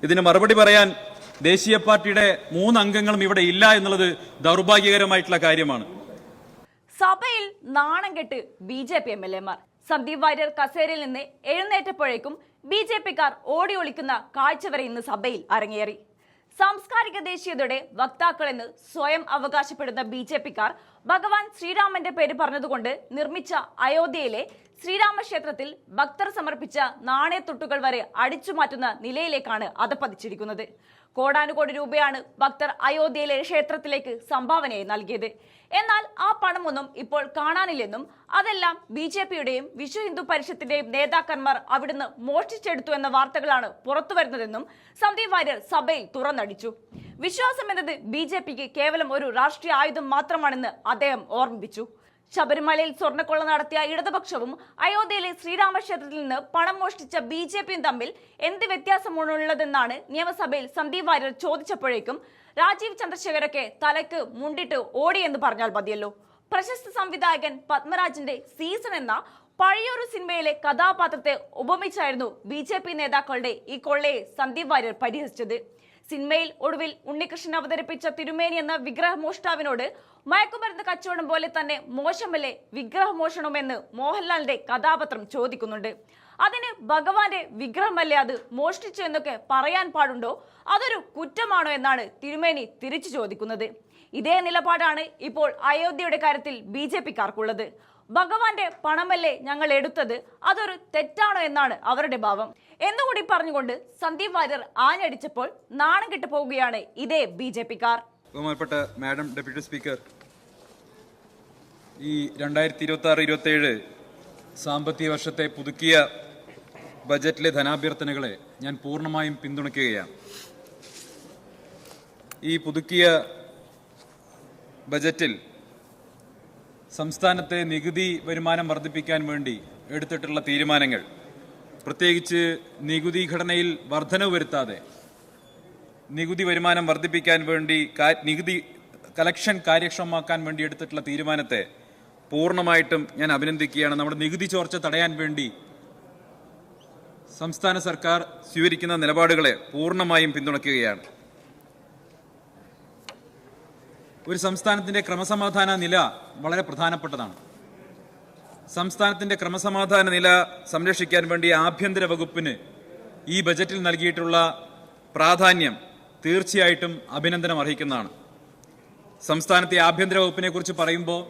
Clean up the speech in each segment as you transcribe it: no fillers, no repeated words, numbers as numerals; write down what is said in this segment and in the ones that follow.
ഇതിന് മറുപടി പറയാൻ ദേശീയ പാർട്ടിയുടെ 3 അംഗങ്ങളും ഇവിടെ ഇല്ല എന്നുള്ളത് ദൗർഭാഗ്യകരമായിട്ടുള്ള കാര്യമാണ്. സഭയിൽ നാണം കെട്ട് ബി.ജെ.പി. എം.എൽ.എമാർ. സന്ദീപ് വാര്യർ കസേരയിൽ നിന്ന് എഴുന്നേറ്റപ്പോഴേക്കും ബി.ജെ.പിക്കാർ ഓടി ഒളിക്കുന്ന കാഴ്ച വരെ ഇന്ന് സഭയിൽ അരങ്ങേറി. സാംസ്കാരിക ദേശീയതയുടെ വക്താക്കളെന്ന് സ്വയം അവകാശപ്പെടുന്ന ബി.ജെ.പിക്കാർ ഭഗവാൻ ശ്രീരാമന്റെ പേര് പറഞ്ഞതുകൊണ്ട് നിർമ്മിച്ച അയോധ്യയിലെ ശ്രീരാമക്ഷേത്രത്തിൽ ഭക്തർ സമർപ്പിച്ച നാണയത്തുട്ടുകൾ വരെ അടിച്ചുമാറ്റുന്ന നിലയിലേക്കാണ് അധപ്പതിച്ചിരിക്കുന്നത്. കോടാനുകോടി രൂപയാണ് ഭക്തർ അയോധ്യയിലെ ക്ഷേത്രത്തിലേക്ക് സംഭാവനയായി നൽകിയത്. എന്നാൽ ആ പണമൊന്നും ഇപ്പോൾ കാണാനില്ലെന്നും അതെല്ലാം ബി.ജെ.പിയുടെയും വിശ്വ ഹിന്ദു പരിഷത്തിന്റെയും നേതാക്കന്മാർ അവിടുന്ന് മോഷ്ടിച്ചെടുത്തു എന്ന വാർത്തകളാണ് പുറത്തുവരുന്നതെന്നും സന്ദീപ് വാര്യർ സഭയിൽ തുറന്നടിച്ചു. വിശ്വാസം എന്നത് ബി.ജെ.പിക്ക് കേവലം ഒരു രാഷ്ട്രീയ ആയുധം മാത്രമാണെന്ന് അദ്ദേഹം ഓർമ്മിപ്പിച്ചു. ശബരിമലയിൽ സ്വർണ്ണക്കൊള്ള നടത്തിയ ഇടതുപക്ഷവും അയോധ്യയിലെ ശ്രീരാമക്ഷേത്രത്തിൽ നിന്ന് പണം മോഷ്ടിച്ച ബി.ജെ.പിയും തമ്മിൽ എന്ത് വ്യത്യാസമാണുള്ളതെന്നാണ് നിയമസഭയിൽ സന്ദീപ് വാര്യർ ചോദിച്ചപ്പോഴേക്കും രാജീവ് ചന്ദ്രശേഖരൊക്കെ തലക്ക് മുണ്ടിട്ട് ഓടിയെന്ന് പറഞ്ഞാൽ മതിയല്ലോ. പ്രശസ്ത സംവിധായകൻ പത്മരാജന്റെ സീസൺ എന്ന പഴയൊരു സിനിമയിലെ കഥാപാത്രത്തെ ഉപമിച്ചായിരുന്നു ബി.ജെ.പി. നേതാക്കളുടെ ഈ കൊള്ളയെ സന്ദീപ് വാര്യർ പരിഹസിച്ചത്. സിനിമയിൽ ഒടുവിൽ ഉണ്ണികൃഷ്ണൻ അവതരിപ്പിച്ച തിരുമേനി എന്ന വിഗ്രഹമോഷ്ടാവിനോട് മയക്കുമരുന്ന് കച്ചവടം പോലെ തന്നെ മോശമല്ലേ വിഗ്രഹമോഷണമെന്ന് മോഹൻലാലിന്റെ കഥാപാത്രം ചോദിക്കുന്നുണ്ട്. അതിന് ഭഗവാന്റെ വിഗ്രഹമല്ലേ അത് മോഷ്ടിച്ചു എന്നൊക്കെ പറയാൻ പാടുണ്ടോ, അതൊരു കുറ്റമാണോ എന്നാണ് തിരുമേനി തിരിച്ചു ചോദിക്കുന്നത്. ഇതേ നിലപാടാണ് ഇപ്പോൾ അയോധ്യയുടെ കാര്യത്തിൽ ബി.ജെ.പിക്കാർക്കുള്ളത്. ഭഗവാന്റെ പണമല്ലേ ഞങ്ങൾ എടുത്തത്, അതൊരു തെറ്റാണോ എന്നാണ് അവരുടെ ഭാവം എന്നുകൂടി പറഞ്ഞുകൊണ്ട് സന്ദീപ് വാര്യർ ആഞ്ഞടിച്ചപ്പോൾ നാണം കെട്ടു പോവുകയാണ് ഇതേ ബി.ജെ.പിക്കാർ. ബഹുമാനപ്പെട്ട മാഡം ഡെപ്യൂട്ടി സ്പീക്കർ, ഈ 2026-27 സാമ്പത്തിക വർഷത്തെ പുതുക്കിയ ബജറ്റിലെ ധനാഭ്യർത്ഥനകളെ ഞാൻ പൂർണ്ണമായും പിന്തുണയ്ക്കുകയാണ്. ഈ പുതുക്കിയ ബജറ്റിൽ സംസ്ഥാനത്തെ നികുതി വരുമാനം വർദ്ധിപ്പിക്കാൻ വേണ്ടി എടുത്തിട്ടുള്ള തീരുമാനങ്ങൾ, പ്രത്യേകിച്ച് നികുതി ഘടനയിൽ വർധനവ് വരുത്താതെ നികുതി വരുമാനം വർദ്ധിപ്പിക്കാൻ വേണ്ടി നികുതി കളക്ഷൻ കാര്യക്ഷമമാക്കാൻ വേണ്ടി എടുത്തിട്ടുള്ള തീരുമാനത്തെ പൂർണ്ണമായിട്ടും ഞാൻ അഭിനന്ദിക്കുകയാണ്. നമ്മുടെ നികുതി ചോർച്ച തടയാൻ വേണ്ടി സംസ്ഥാന സർക്കാർ സ്വീകരിക്കുന്ന നിലപാടുകളെ പൂർണ്ണമായും പിന്തുണയ്ക്കുകയാണ്. ഒരു സംസ്ഥാനത്തിന്റെ ക്രമസമാധാന നില വളരെ പ്രധാനപ്പെട്ടതാണ്. സംസ്ഥാനത്തിന്റെ ക്രമസമാധാന നില സംരക്ഷിക്കാൻ വേണ്ടി ആഭ്യന്തര വകുപ്പിന് ഈ ബജറ്റിൽ നൽകിയിട്ടുള്ള പ്രാധാന്യം തീർച്ചയായിട്ടും അഭിനന്ദനം അർഹിക്കുന്നതാണ്. സംസ്ഥാനത്തെ ആഭ്യന്തര വകുപ്പിനെ കുറിച്ച് പറയുമ്പോൾ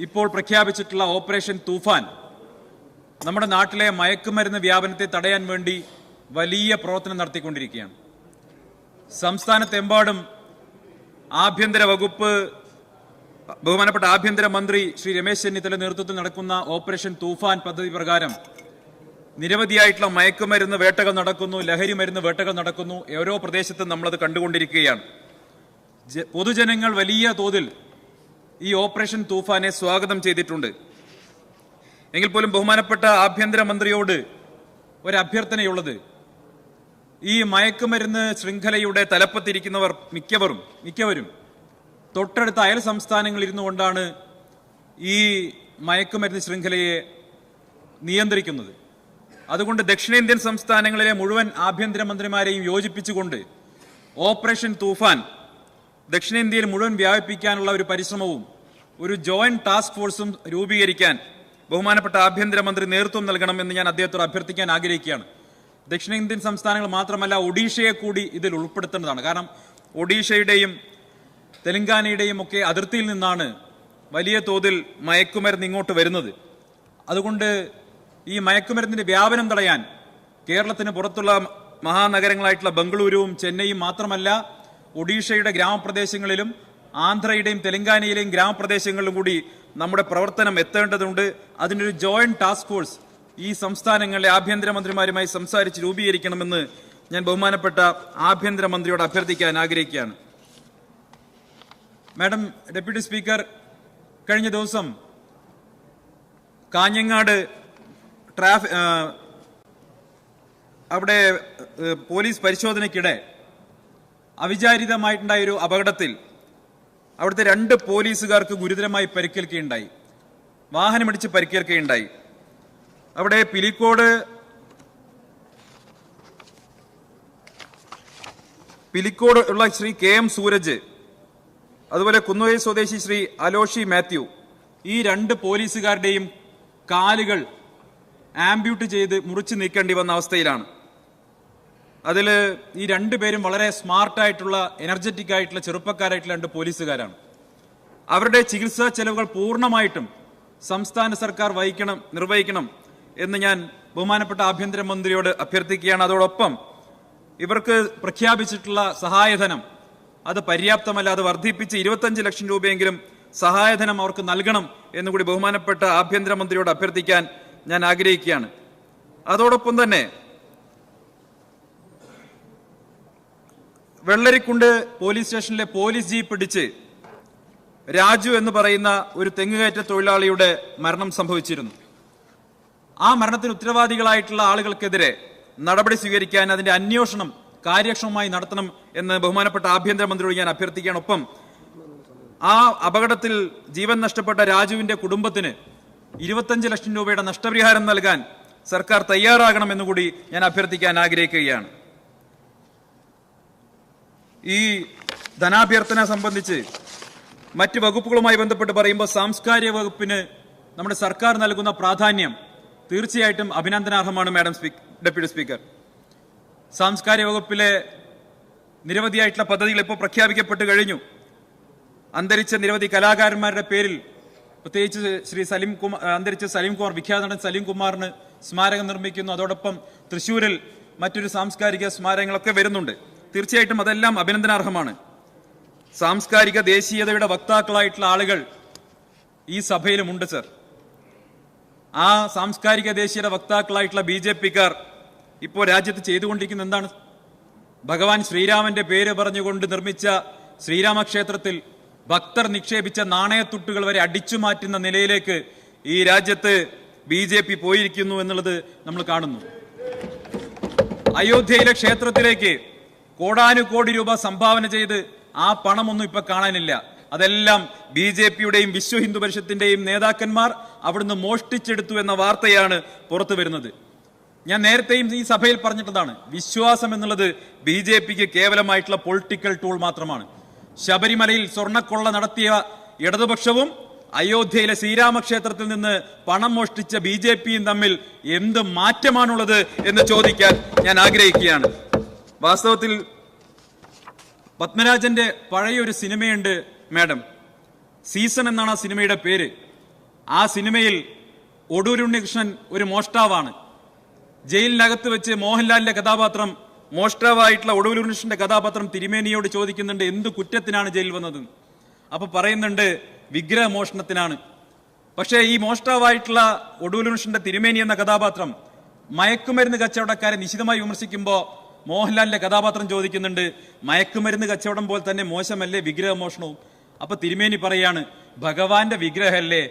ഇപ്പോൾ പ്രഖ്യാപിച്ചിട്ടുള്ള ഓപ്പറേഷൻ തൂഫാൻ നമ്മുടെ നാട്ടിലെ മയക്കുമരുന്ന് വ്യാപനത്തെ തടയാൻ വേണ്ടി വലിയ പ്രവർത്തനം നടത്തിക്കൊണ്ടിരിക്കുകയാണ്. സംസ്ഥാനത്തെമ്പാടും ആഭ്യന്തര വകുപ്പ് ബഹുമാനപ്പെട്ട ആഭ്യന്തരമന്ത്രി ശ്രീ രമേശ് ചെന്നിത്തല നേതൃത്വത്തിൽ നടക്കുന്ന ഓപ്പറേഷൻ തൂഫാൻ പദ്ധതി പ്രകാരം നിരവധിയായിട്ടുള്ള മയക്കുമരുന്ന് വേട്ടകൾ നടക്കുന്നു, ലഹരി മരുന്ന് വേട്ടകൾ നടക്കുന്നു. ഓരോ പ്രദേശത്തും നമ്മളത് കണ്ടുകൊണ്ടിരിക്കുകയാണ്. പൊതുജനങ്ങൾ വലിയ തോതിൽ ഈ ഓപ്പറേഷൻ തൂഫാനെ സ്വാഗതം ചെയ്തിട്ടുണ്ട്. എങ്കിൽ പോലും ബഹുമാനപ്പെട്ട ആഭ്യന്തരമന്ത്രിയോട് ഒരു അഭ്യർത്ഥനയുള്ളത്, ഈ മയക്കുമരുന്ന് ശൃംഖലയുടെ തലപ്പത്തിരിക്കുന്നവർ മിക്കവരും തൊട്ടടുത്ത അയൽ സംസ്ഥാനങ്ങളിൽ ഇരുന്നു കൊണ്ടാണ് ഈ മയക്കുമരുന്ന് ശൃംഖലയെ നിയന്ത്രിക്കുന്നത്. അതുകൊണ്ട് ദക്ഷിണേന്ത്യൻ സംസ്ഥാനങ്ങളിലെ മുഴുവൻ ആഭ്യന്തരമന്ത്രിമാരെയും യോജിപ്പിച്ചുകൊണ്ട് ഓപ്പറേഷൻ തൂഫാൻ ദക്ഷിണേന്ത്യയിൽ മുഴുവൻ വ്യാപിപ്പിക്കാനുള്ള ഒരു പരിശ്രമവും ഒരു ജോയിന്റ് ടാസ്ക് ഫോഴ്സും രൂപീകരിക്കാൻ ബഹുമാനപ്പെട്ട ആഭ്യന്തരമന്ത്രി നേതൃത്വം നൽകണമെന്ന് ഞാൻ അദ്ദേഹത്തോട് അഭ്യർത്ഥിക്കാൻ ആഗ്രഹിക്കുകയാണ്. ദക്ഷിണേന്ത്യൻ സംസ്ഥാനങ്ങൾ മാത്രമല്ല, ഒഡീഷയെ കൂടി ഇതിൽ ഉൾപ്പെടുത്തേണ്ടതാണ്. കാരണം ഒഡീഷയുടെയും തെലങ്കാനയുടെയും ഒക്കെ അതിർത്തിയിൽ നിന്നാണ് വലിയ തോതിൽ മയക്കുമരുന്ന് ഇങ്ങോട്ട് വരുന്നത്. അതുകൊണ്ട് ഈ മയക്കുമരുന്നിന്റെ വ്യാപനം തടയാൻ കേരളത്തിന് പുറത്തുള്ള മഹാനഗരങ്ങളായിട്ടുള്ള ബംഗളൂരുവും ചെന്നൈയും മാത്രമല്ല, ഒഡീഷയുടെ ഗ്രാമപ്രദേശങ്ങളിലും ആന്ധ്രയുടെയും തെലങ്കാനയിലെയും ഗ്രാമപ്രദേശങ്ങളിലും കൂടി നമ്മുടെ പ്രവർത്തനം എത്തേണ്ടതുണ്ട്. അതിനൊരു ജോയിന്റ് ടാസ്ക് ഫോഴ്സ് ഈ സംസ്ഥാനങ്ങളിലെ ആഭ്യന്തരമന്ത്രിമാരുമായി സംസാരിച്ച് രൂപീകരിക്കണമെന്ന് ഞാൻ ബഹുമാനപ്പെട്ട ആഭ്യന്തരമന്ത്രിയോട് അഭ്യർത്ഥിക്കാൻ ആഗ്രഹിക്കുകയാണ്. മാഡം ഡെപ്യൂട്ടി സ്പീക്കർ, കഴിഞ്ഞ ദിവസം കാഞ്ഞങ്ങാട് അവിടെ പോലീസ് പരിശോധനയ്ക്കിടെ അവിചാരിതമായിട്ടുണ്ടായ ഒരു അപകടത്തിൽ അവിടുത്തെ 2 പോലീസുകാർക്ക് ഗുരുതരമായി പരിക്കേൽക്കുകയുണ്ടായി, വാഹനമിടിച്ച് പരിക്കേൽക്കുകയുണ്ടായി. അവിടെ പിലിക്കോട് പിലിക്കോട് ഉള്ള ശ്രീ KM സൂരജ്, അതുപോലെ കുന്നുകൈ സ്വദേശി ശ്രീ അലോഷി മാത്യു, ഈ 2 പോലീസുകാരുടെയും കാലുകൾ ആംബ്യൂട്ട് ചെയ്ത് മുറിച്ചു നീക്കേണ്ടി വന്ന അവസ്ഥയിലാണ്. അതിൽ ഈ 2 പേരും വളരെ സ്മാർട്ടായിട്ടുള്ള എനർജറ്റിക് ആയിട്ടുള്ള ചെറുപ്പക്കാരായിട്ടുള്ള 2 പോലീസുകാരാണ്. അവരുടെ ചികിത്സാ ചെലവുകൾ പൂർണ്ണമായിട്ടും സംസ്ഥാന സർക്കാർ നിർവഹിക്കണം എന്ന് ഞാൻ ബഹുമാനപ്പെട്ട ആഭ്യന്തരമന്ത്രിയോട് അഭ്യർത്ഥിക്കുകയാണ്. അതോടൊപ്പം ഇവർക്ക് പ്രഖ്യാപിച്ചിട്ടുള്ള സഹായധനം അത് പര്യാപ്തമല്ല, അത് വർദ്ധിപ്പിച്ച് 25 ലക്ഷം രൂപയെങ്കിലും സഹായധനം അവർക്ക് നൽകണം എന്നുകൂടി ബഹുമാനപ്പെട്ട ആഭ്യന്തരമന്ത്രിയോട് അഭ്യർത്ഥിക്കാൻ ഞാൻ ആഗ്രഹിക്കുകയാണ്. അതോടൊപ്പം തന്നെ വെള്ളരിക്കുണ്ട് പോലീസ് സ്റ്റേഷനിലെ പോലീസ് ജീപ്പ് പിടിച്ച് രാജു എന്ന് പറയുന്ന ഒരു തെങ്ങുകയറ്റ തൊഴിലാളിയുടെ മരണം സംഭവിച്ചിരുന്നു. ആ മരണത്തിന് ഉത്തരവാദികളായിട്ടുള്ള ആളുകൾക്കെതിരെ നടപടി സ്വീകരിക്കാൻ അതിന്റെ അന്വേഷണം കാര്യക്ഷമമായി നടത്തണം എന്ന് ബഹുമാനപ്പെട്ട ആഭ്യന്തരമന്ത്രിയോട് ഞാൻ അഭ്യർത്ഥിക്കുകയാണ്. ഒപ്പം ആ അപകടത്തിൽ ജീവൻ നഷ്ടപ്പെട്ട രാജുവിന്റെ കുടുംബത്തിന് 25 ലക്ഷം രൂപയുടെ നഷ്ടപരിഹാരം നൽകാൻ സർക്കാർ തയ്യാറാകണമെന്നുകൂടി ഞാൻ അഭ്യർത്ഥിക്കാൻ ആഗ്രഹിക്കുകയാണ്. ഈ ധനാഭ്യർത്ഥന സംബന്ധിച്ച് മറ്റ് വകുപ്പുകളുമായി ബന്ധപ്പെട്ട് പറയുമ്പോൾ സാംസ്കാരിക വകുപ്പിന് നമ്മുടെ സർക്കാർ നൽകുന്ന പ്രാധാന്യം തീർച്ചയായിട്ടും അഭിനന്ദനാർഹമാണ്. ഡെപ്യൂട്ടി സ്പീക്കർ, സാംസ്കാരിക വകുപ്പിലെ നിരവധിയായിട്ടുള്ള പദ്ധതികൾ ഇപ്പോൾ പ്രഖ്യാപിക്കപ്പെട്ട് കഴിഞ്ഞു. അന്തരിച്ച നിരവധി കലാകാരന്മാരുടെ പേരിൽ പ്രത്യേകിച്ച് അന്തരിച്ച സലീംകുമാർ, വിഖ്യാത നടൻ സലീംകുമാറിന് സ്മാരകം നിർമ്മിക്കുന്നു. അതോടൊപ്പം തൃശ്ശൂരിൽ മറ്റൊരു സാംസ്കാരിക സ്മാരകങ്ങളൊക്കെ വരുന്നുണ്ട്. തീർച്ചയായിട്ടും അതെല്ലാം അഭിനന്ദനാർഹമാണ്. സാംസ്കാരിക ദേശീയതയുടെ വക്താക്കളായിട്ടുള്ള ആളുകൾ ഈ സഭയിലുമുണ്ട് സർ. ആ സാംസ്കാരിക ദേശീയത വക്താക്കളായിട്ടുള്ള BJPക്കാർ ഇപ്പോൾ രാജ്യത്ത് ചെയ്തുകൊണ്ടിരിക്കുന്ന എന്താണ്? ഭഗവാൻ ശ്രീരാമന്റെ പേര് പറഞ്ഞുകൊണ്ട് നിർമ്മിച്ച ശ്രീരാമക്ഷേത്രത്തിൽ ഭക്തർ നിക്ഷേപിച്ച നാണയത്തുട്ടുകൾ വരെ അടിച്ചു മാറ്റുന്ന നിലയിലേക്ക് ഈ രാജ്യത്ത് BJP പോയിരിക്കുന്നു എന്നുള്ളത് നമ്മൾ കാണുന്നു. അയോധ്യയിലെ ക്ഷേത്രത്തിലേക്ക് കോടാനുകോടി രൂപ സംഭാവന ചെയ്ത് ആ പണമൊന്നും ഇപ്പൊ കാണാനില്ല. അതെല്ലാം BJPയുടെയും വിശ്വ ഹിന്ദു പരിഷത്തിന്റെയും നേതാക്കന്മാർ അവിടുന്ന് മോഷ്ടിച്ചെടുത്തു എന്ന വാർത്തയാണ് പുറത്തു വരുന്നത്. ഞാൻ നേരത്തെയും ഈ സഭയിൽ പറഞ്ഞിട്ടതാണ്, വിശ്വാസം എന്നുള്ളത് BJPക്ക് കേവലമായിട്ടുള്ള പൊളിറ്റിക്കൽ ടൂൾ മാത്രമാണ്. ശബരിമലയിൽ സ്വർണ്ണക്കൊള്ള നടത്തിയ ഇടതുപക്ഷവും അയോധ്യയിലെ ശ്രീരാമക്ഷേത്രത്തിൽ നിന്ന് പണം മോഷ്ടിച്ച BJPയും തമ്മിൽ എന്ത് മാറ്റമാണുള്ളത് എന്ന് ചോദിക്കാൻ ഞാൻ ആഗ്രഹിക്കുകയാണ്. വാസ്തവത്തിൽ പത്മരാജന്റെ പഴയൊരു സിനിമയുണ്ട് മാഡം, സീസൺ എന്നാണ് ആ സിനിമയുടെ പേര്. ആ സിനിമയിൽ ഒടൂർ ഉണ്ണികൃഷ്ണൻ ഒരു മോഷ്ടാവാണ്. ജയിലിനകത്ത് വെച്ച് മോഹൻലാലിന്റെ കഥാപാത്രം, മോഷ്ടാവായിട്ടുള്ള ഒടൂർ ഉണ്ണികൃഷ്ണന്റെ കഥാപാത്രം തിരുമേനിയോട് ചോദിക്കുന്നുണ്ട് എന്ത് കുറ്റത്തിനാണ് ജയിലിൽ വന്നത്. അപ്പൊ പറയുന്നുണ്ട് വിഗ്രഹമോഷണത്തിനാണ്. പക്ഷേ ഈ മോഷ്ടാവായിട്ടുള്ള ഒടൂർ ഉണ്ണികൃഷ്ണന്റെ തിരുമേനി എന്ന കഥാപാത്രം മയക്കുമരുന്ന് കച്ചവടക്കാരെ നിശിതമായി വിമർശിക്കുമ്പോൾ മോഹൻലാലിന്റെ കഥാപാത്രം ചോദിക്കുന്നുണ്ട് മയക്കുമരുന്ന് കച്ചവടം പോലെ തന്നെ മോശമല്ലേ വിഗ്രഹമോഷണവും? അപ്പൊ തിരുമേനി പറയാണ് ഭഗവാന്റെ വിഗ്രഹമല്ലേ,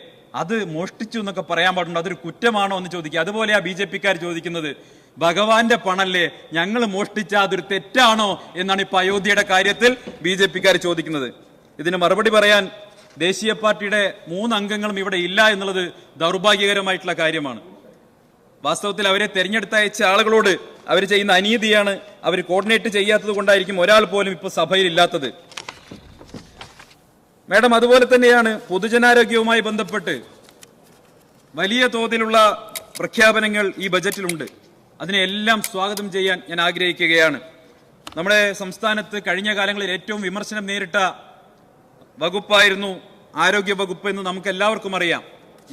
അത് മോഷ്ടിച്ചു എന്നൊക്കെ പറയാൻ പാടുണ്ടോ, അതൊരു കുറ്റമാണോ എന്ന് ചോദിക്കുക. അതുപോലെയാ BJPക്കാർ ചോദിക്കുന്നത്, ഭഗവാന്റെ പണല്ലേ ഞങ്ങൾ മോഷ്ടിച്ച അതൊരു തെറ്റാണോ എന്നാണ് ഇപ്പൊ അയോധ്യയുടെ കാര്യത്തിൽ BJPക്കാർ ചോദിക്കുന്നത്. ഇതിന് മറുപടി പറയാൻ ദേശീയ പാർട്ടിയുടെ 3 അംഗങ്ങളും ഇവിടെ ഇല്ല എന്നുള്ളത് ദൗർഭാഗ്യകരമായിട്ടുള്ള കാര്യമാണ്. വാസ്തവത്തിൽ അവരെ തെരഞ്ഞെടുത്ത് അയച്ച ആളുകളോട് അവർ ചെയ്യുന്ന അനീതിയാണ്. അവർ കോർഡിനേറ്റ് ചെയ്യാത്തത് കൊണ്ടായിരിക്കും ഒരാൾ പോലും ഇപ്പൊ സഭയിൽ ഇല്ലാത്തത്. മാഡം, അതുപോലെ തന്നെയാണ് പൊതുജനാരോഗ്യവുമായി ബന്ധപ്പെട്ട് വലിയ തോതിലുള്ള പ്രഖ്യാപനങ്ങൾ ഈ ബജറ്റിലുണ്ട്. അതിനെല്ലാം സ്വാഗതം ചെയ്യാൻ ഞാൻ ആഗ്രഹിക്കുകയാണ്. നമ്മുടെ സംസ്ഥാനത്ത് കഴിഞ്ഞ കാലങ്ങളിൽ ഏറ്റവും വിമർശനം നേരിട്ട വകുപ്പായിരുന്നു ആരോഗ്യ വകുപ്പ് എന്ന് നമുക്ക് എല്ലാവർക്കും അറിയാം.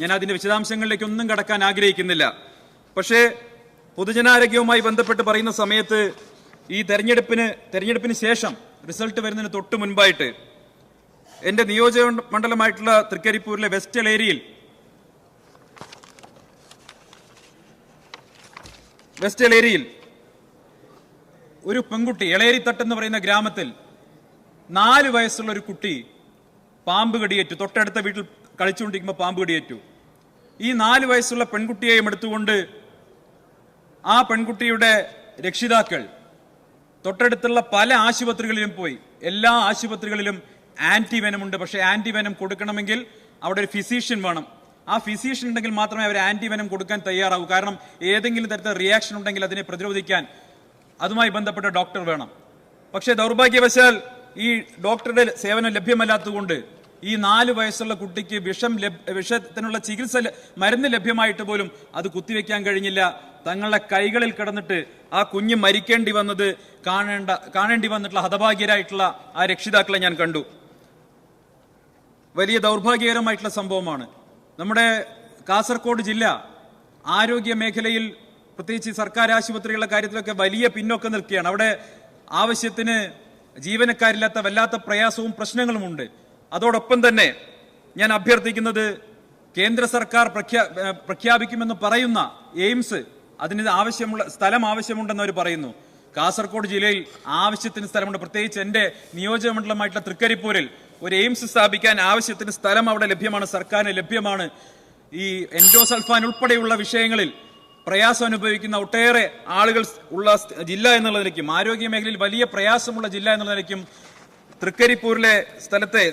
ഞാൻ അതിന്റെ വിശദാംശങ്ങളിലേക്കൊന്നും കടക്കാൻ ആഗ്രഹിക്കുന്നില്ല. പക്ഷേ പൊതുജനാരോഗ്യവുമായി ബന്ധപ്പെട്ട് പറയുന്ന സമയത്ത് ഈ തെരഞ്ഞെടുപ്പിന് ശേഷം റിസൾട്ട് വരുന്നതിന് തൊട്ട് മുൻപായിട്ട് എന്റെ നിയോജക മണ്ഡലമായിട്ടുള്ള തൃക്കരിപ്പൂരിലെ വെസ്റ്റൽ ഏരിയയിൽ ഒരു പെൺകുട്ടി, എളേരിത്തട്ട് എന്ന് പറയുന്ന ഗ്രാമത്തിൽ 4 വയസ്സുള്ള ഒരു കുട്ടി പാമ്പ് കടിയേറ്റു. തൊട്ടടുത്ത വീട്ടിൽ കളിച്ചുകൊണ്ടിരിക്കുമ്പോൾ പാമ്പ് കടിയേറ്റു. ഈ 4 വയസ്സുള്ള പെൺകുട്ടിയെയും എടുത്തുകൊണ്ട് ആ പെൺകുട്ടിയുടെ രക്ഷിതാക്കൾ തൊട്ടടുത്തുള്ള പല ആശുപത്രികളിലും പോയി. എല്ലാ ആശുപത്രികളിലും ആന്റിവെനം ഉണ്ട്. പക്ഷേ ആന്റിവെനം കൊടുക്കണമെങ്കിൽ അവിടെ ഒരു ഫിസീഷ്യൻ വേണം. ആ ഫിസീഷ്യൻ ഉണ്ടെങ്കിൽ മാത്രമേ അവർ ആന്റിവെനം കൊടുക്കാൻ തയ്യാറാവൂ. കാരണം ഏതെങ്കിലും തരത്തിലുള്ള റിയാക്ഷൻ ഉണ്ടെങ്കിൽ അതിനെ പ്രതിരോധിക്കാൻ അതുമായി ബന്ധപ്പെട്ട ഡോക്ടർ വേണം. പക്ഷേ ദൗർഭാഗ്യവശാൽ ഈ ഡോക്ടറുടെ സേവനം ലഭ്യമല്ലാത്തതുകൊണ്ട് ഈ 4 വയസ്സുള്ള കുട്ടിക്ക് വിഷത്തിനുള്ള മരുന്ന് ലഭ്യമായിട്ട് പോലും അത് കുത്തിവെക്കാൻ കഴിഞ്ഞില്ല. തങ്ങളുടെ കൈകളിൽ കിടന്നിട്ട് ആ കുഞ്ഞ് മരിക്കേണ്ടി വന്നത് കാണേണ്ടി വന്നിട്ടുള്ള ഹതഭാഗ്യരായിട്ടുള്ള ആ രക്ഷിതാക്കളെ ഞാൻ കണ്ടു. വലിയ ദൗർഭാഗ്യകരമായിട്ടുള്ള സംഭവമാണ്. നമ്മുടെ കാസർഗോഡ് ജില്ല ആരോഗ്യ മേഖലയിൽ, പ്രത്യേകിച്ച് സർക്കാർ ആശുപത്രികളുടെ കാര്യത്തിലൊക്കെ വലിയ പിന്നോക്കം നിൽക്കുകയാണ്. അവിടെ ആവശ്യത്തിന് ജീവനക്കാരില്ലാത്ത വല്ലാത്ത പ്രയാസവും പ്രശ്നങ്ങളുമുണ്ട്. അതോടൊപ്പം തന്നെ ഞാൻ അഭ്യർത്ഥിക്കുന്നത്, കേന്ദ്ര സർക്കാർ പ്രഖ്യാപിക്കുമെന്ന് പറയുന്ന എയിംസ്, അതിന് സ്ഥലം ആവശ്യമുണ്ടെന്ന് അവർ പറയുന്നു. കാസർഗോഡ് ജില്ലയിൽ ആവശ്യത്തിന് സ്ഥലമുണ്ട്. പ്രത്യേകിച്ച് എൻ്റെ നിയോജകമണ്ഡലമായിട്ടുള്ള തൃക്കരിപ്പൂരിൽ ഒരു എയിംസ് സ്ഥാപിക്കാൻ ആവശ്യത്തിന് സ്ഥലം അവിടെ ലഭ്യമാണ്, സർക്കാരിന് ലഭ്യമാണ്. ഈ എൻഡോസൾഫാൻ ഉൾപ്പെടെയുള്ള വിഷയങ്ങളിൽ പ്രയാസം അനുഭവിക്കുന്ന ഒട്ടേറെ ആളുകൾ ഉള്ള ജില്ല എന്നുള്ള നിലയ്ക്കും, ആരോഗ്യ മേഖലയിൽ വലിയ പ്രയാസമുള്ള ജില്ല എന്നുള്ള നിലയ്ക്കും തൃക്കരിപ്പൂരിലെ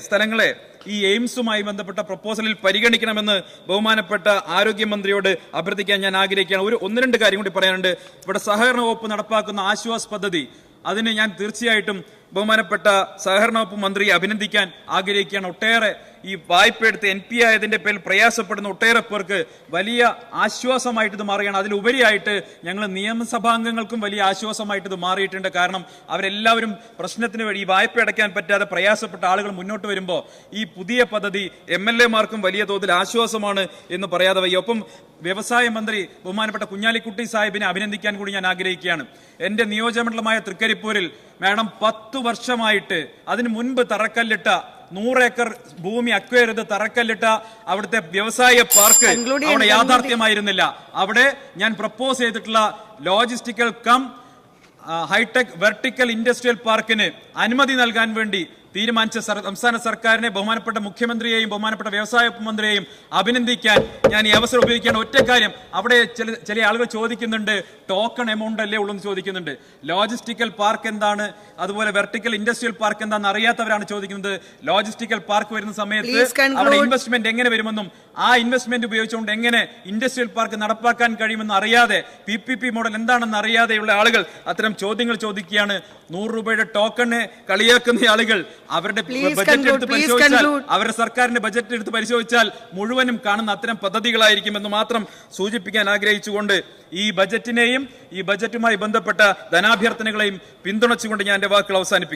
സ്ഥലങ്ങളെ ഈ എയിംസുമായി ബന്ധപ്പെട്ട പ്രപ്പോസലിൽ പരിഗണിക്കണമെന്ന് ബഹുമാനപ്പെട്ട ആരോഗ്യമന്ത്രിയോട് അഭ്യർത്ഥിക്കാൻ ഞാൻ ആഗ്രഹിക്കുകയാണ്. 1-2 കാര്യം കൂടി പറയാനുണ്ട്. ഇവിടെ സഹകരണ വകുപ്പ് നടപ്പാക്കുന്ന ആശ്വാസ് പദ്ധതി, അതിന് ഞാൻ തീർച്ചയായിട്ടും ബഹുമാനപ്പെട്ട സഹകരണ വകുപ്പ് മന്ത്രിയെ അഭിനന്ദിക്കാൻ ആഗ്രഹിക്കുകയാണ്. ഒട്ടേറെ ഈ വായ്പ എടുത്ത് NP ആയതിന്റെ പേരിൽ പ്രയാസപ്പെടുന്ന ഒട്ടേറെ പേർക്ക് വലിയ ആശ്വാസമായിട്ട് ഇത് മാറുകയാണ്. അതിലുപരിയായിട്ട് ഞങ്ങൾ നിയമസഭാംഗങ്ങൾക്കും വലിയ ആശ്വാസമായിട്ട് ഇത് മാറിയിട്ടുണ്ട്. കാരണം അവരെല്ലാവരും പ്രശ്നത്തിന് വഴി ഈ വായ്പ അടയ്ക്കാൻ പറ്റാതെ പ്രയാസപ്പെട്ട ആളുകൾ മുന്നോട്ട് വരുമ്പോൾ ഈ പുതിയ പദ്ധതി MLA മാർക്കും വലിയ തോതിൽ ആശ്വാസമാണ് എന്ന് പറയാതെ വയ്യ. ഒപ്പം വ്യവസായ മന്ത്രി ബഹുമാനപ്പെട്ട കുഞ്ഞാലിക്കുട്ടി സാഹിബിനെ അഭിനന്ദിക്കാൻ കൂടി ഞാൻ ആഗ്രഹിക്കുകയാണ്. എന്റെ നിയോജകമണ്ഡലമായ തൃക്കരിപ്പൂരിൽ മാഡം 10 വർഷമായിട്ട്, അതിന് മുൻപ് തറക്കല്ലിട്ട 100 ഏക്കർ ഭൂമി അക്വയർ ചെയ്ത് തറക്കല്ലിട്ട അവിടുത്തെ വ്യവസായ പാർക്ക് അവിടെ യാഥാർത്ഥ്യമായിരുന്നില്ല. അവിടെ ഞാൻ പ്രപ്പോസ് ചെയ്തിട്ടുള്ള ലോജിസ്റ്റിക്കൽ ഹൈടെക് വെർട്ടിക്കൽ ഇൻഡസ്ട്രിയൽ പാർക്കിന് അനുമതി നൽകാൻ വേണ്ടി തീരുമാനിച്ച സംസ്ഥാന സർക്കാരിനെ, ബഹുമാനപ്പെട്ട മുഖ്യമന്ത്രിയെയും ബഹുമാനപ്പെട്ട വ്യവസായ മന്ത്രിയെയും അഭിനന്ദിക്കാൻ ഞാൻ ഈ അവസരം ഉപയോഗിക്കുകയാണ്. ഒറ്റ കാര്യം, അവിടെ ചില ആളുകൾ ചോദിക്കുന്നുണ്ട്, ടോക്കൺ എമൗണ്ട് അല്ലേ ഉള്ളൂ എന്ന് ചോദിക്കുന്നുണ്ട്. ലോജിസ്റ്റിക്കൽ പാർക്ക് എന്താണ്, അതുപോലെ വെർട്ടിക്കൽ ഇൻഡസ്ട്രിയൽ പാർക്ക് എന്താണെന്ന് അറിയാത്തവരാണ് ചോദിക്കുന്നത്. ലോജിസ്റ്റിക്കൽ പാർക്ക് വരുന്ന സമയത്ത് അവിടെ ഇൻവെസ്റ്റ്മെന്റ് എങ്ങനെ വരുമെന്നും ആ ഇൻവെസ്റ്റ്മെന്റ് ഉപയോഗിച്ചുകൊണ്ട് എങ്ങനെ ഇൻഡസ്ട്രിയൽ പാർക്ക് നടപ്പാക്കാൻ കഴിയുമെന്ന് അറിയാതെ, PPP മോഡൽ എന്താണെന്ന് അറിയാതെയുള്ള ആളുകൾ അത്തരം ചോദ്യങ്ങൾ ചോദിക്കുകയാണ്. 100 രൂപയുടെ ടോക്കണ് കളിയാക്കുന്ന ആളുകൾ അവരുടെ ബജറ്റ് എടുത്ത് പരിശോധിച്ചാൽ, അവരുടെ സർക്കാരിന്റെ ബജറ്റ് എടുത്ത് പരിശോധിച്ചാൽ മുഴുവനും കാണുന്ന അത്തരം പദ്ധതികളായിരിക്കും എന്ന് മാത്രം സൂചിപ്പിക്കാൻ ആഗ്രഹിച്ചുകൊണ്ട് ഈ ബജറ്റിനെയും ഈ ബജറ്റുമായി ബന്ധപ്പെട്ട ധനാഭ്യർത്ഥനകളെയും പിന്തുണച്ചുകൊണ്ട് ഞാൻ എന്റെ വാക്കുകൾ അവസാനിപ്പിക്കും.